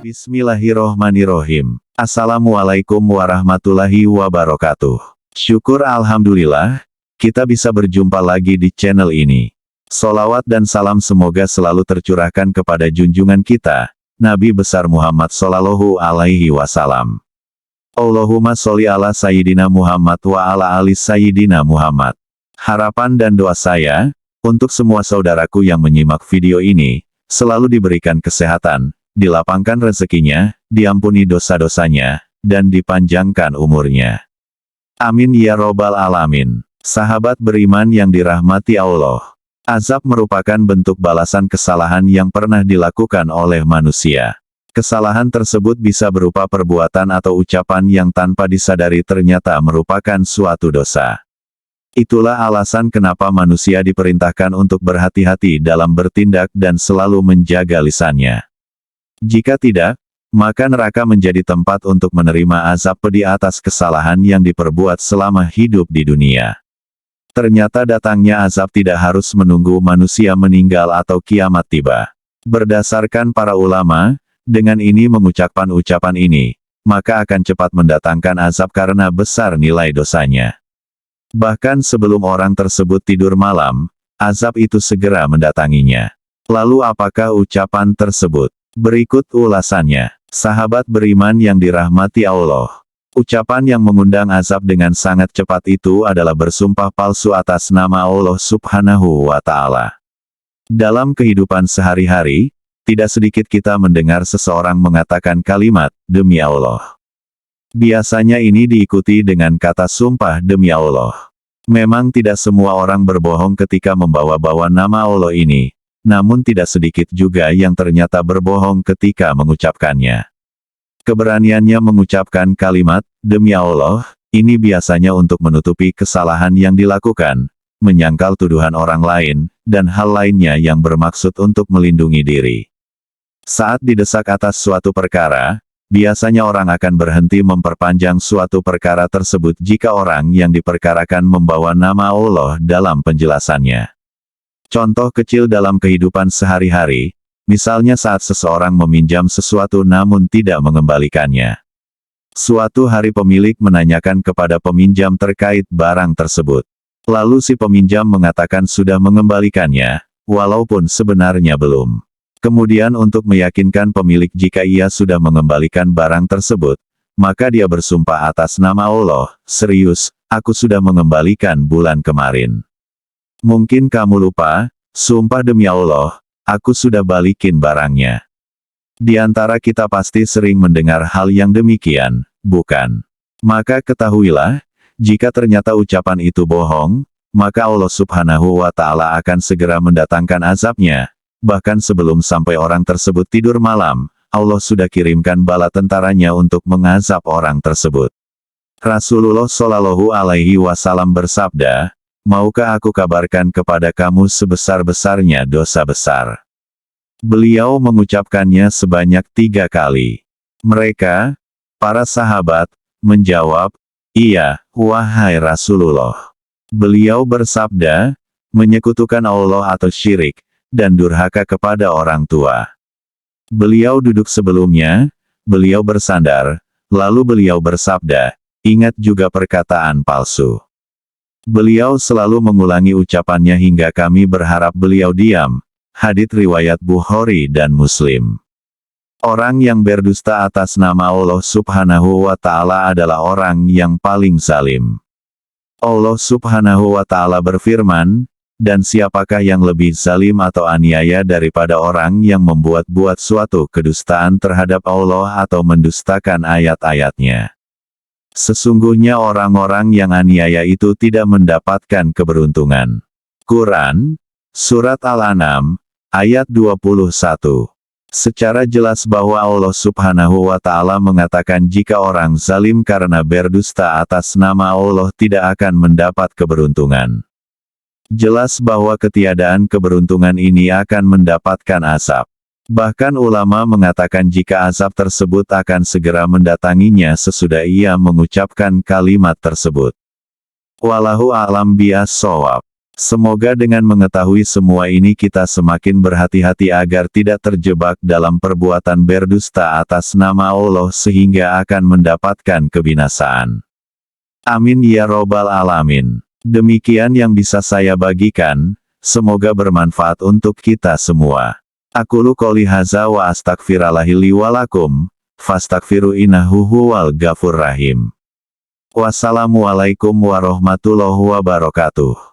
Bismillahirrohmanirrohim. Assalamualaikum warahmatullahi wabarakatuh. Syukur alhamdulillah, kita bisa berjumpa lagi di channel ini. Sholawat dan salam semoga selalu tercurahkan kepada junjungan kita, Nabi besar Muhammad Shallallahu Alaihi Wasallam. Allahumma sholli ala Sayyidina Muhammad wa ala ali Sayyidina Muhammad. Harapan dan doa saya, untuk semua saudaraku yang menyimak video ini, selalu diberikan kesehatan, dilapangkan rezekinya, diampuni dosa-dosanya, dan dipanjangkan umurnya. Amin ya robbal alamin. Sahabat beriman yang dirahmati Allah. Azab merupakan bentuk balasan kesalahan yang pernah dilakukan oleh manusia. Kesalahan tersebut bisa berupa perbuatan atau ucapan yang tanpa disadari ternyata merupakan suatu dosa. Itulah alasan kenapa manusia diperintahkan untuk berhati-hati dalam bertindak dan selalu menjaga lisannya. Jika tidak, maka neraka menjadi tempat untuk menerima azab pedih atas kesalahan yang diperbuat selama hidup di dunia. Ternyata datangnya azab tidak harus menunggu manusia meninggal atau kiamat tiba. Berdasarkan para ulama, dengan ini mengucapkan ucapan ini, maka akan cepat mendatangkan azab karena besar nilai dosanya. Bahkan sebelum orang tersebut tidur malam, azab itu segera mendatanginya. Lalu apakah ucapan tersebut? Berikut ulasannya. Sahabat beriman yang dirahmati Allah. Ucapan yang mengundang azab dengan sangat cepat itu adalah bersumpah palsu atas nama Allah Subhanahu wa Ta'ala. Dalam kehidupan sehari-hari, tidak sedikit kita mendengar seseorang mengatakan kalimat, "Demi Allah." Biasanya ini diikuti dengan kata sumpah demi Allah. Memang tidak semua orang berbohong ketika membawa-bawa nama Allah ini, namun tidak sedikit juga yang ternyata berbohong ketika mengucapkannya. Keberaniannya mengucapkan kalimat, "Demi Allah," ini biasanya untuk menutupi kesalahan yang dilakukan, menyangkal tuduhan orang lain, dan hal lainnya yang bermaksud untuk melindungi diri. Saat didesak atas suatu perkara, biasanya orang akan berhenti memperpanjang suatu perkara tersebut jika orang yang diperkarakan membawa nama Allah dalam penjelasannya. Contoh kecil dalam kehidupan sehari-hari, misalnya saat seseorang meminjam sesuatu namun tidak mengembalikannya. Suatu hari pemilik menanyakan kepada peminjam terkait barang tersebut. Lalu si peminjam mengatakan sudah mengembalikannya, walaupun sebenarnya belum. Kemudian untuk meyakinkan pemilik jika ia sudah mengembalikan barang tersebut, maka dia bersumpah atas nama Allah, "Serius, aku sudah mengembalikan bulan kemarin. Mungkin kamu lupa, sumpah demi Allah, aku sudah balikin barangnya." Di antara kita pasti sering mendengar hal yang demikian, bukan? Maka ketahuilah, jika ternyata ucapan itu bohong, maka Allah Subhanahu wa Ta'ala akan segera mendatangkan azabnya. Bahkan sebelum sampai orang tersebut tidur malam, Allah sudah kirimkan bala tentaranya untuk mengazab orang tersebut. Rasulullah Shallallahu Alaihi Wasallam bersabda, "Maukah aku kabarkan kepada kamu sebesar-besarnya dosa besar?" Beliau mengucapkannya sebanyak 3 kali. Mereka, para sahabat, menjawab, "Iya, wahai Rasulullah." Beliau bersabda, "Menyekutukan Allah atau syirik, dan durhaka kepada orang tua." Beliau duduk sebelumnya, beliau bersandar, lalu beliau bersabda, "Ingat juga perkataan palsu." Beliau selalu mengulangi ucapannya hingga kami berharap beliau diam. Hadits riwayat Bukhari dan Muslim. Orang yang berdusta atas nama Allah Subhanahu wa Ta'ala adalah orang yang paling zalim. Allah Subhanahu wa Ta'ala berfirman, "Dan siapakah yang lebih zalim atau aniaya daripada orang yang membuat-buat suatu kedustaan terhadap Allah atau mendustakan ayat-ayatnya? Sesungguhnya orang-orang yang aniaya itu tidak mendapatkan keberuntungan." Quran, Surat Al-An'am, ayat 21. Secara jelas bahwa Allah Subhanahu wa Ta'ala mengatakan jika orang zalim karena berdusta atas nama Allah tidak akan mendapat keberuntungan. Jelas bahwa ketiadaan keberuntungan ini akan mendapatkan azab. Bahkan ulama mengatakan jika azab tersebut akan segera mendatanginya sesudah ia mengucapkan kalimat tersebut. Wallahu a'lam bishawab. Semoga dengan mengetahui semua ini kita semakin berhati-hati agar tidak terjebak dalam perbuatan berdusta atas nama Allah sehingga akan mendapatkan kebinasaan. Amin ya robbal alamin. Demikian yang bisa saya bagikan, semoga bermanfaat untuk kita semua. Aqulu qouli hadza wa astaghfirullahi li wa lakum, fastaghfiru innahu huwal ghafur rahim. Wassalamualaikum warahmatullahi wabarakatuh.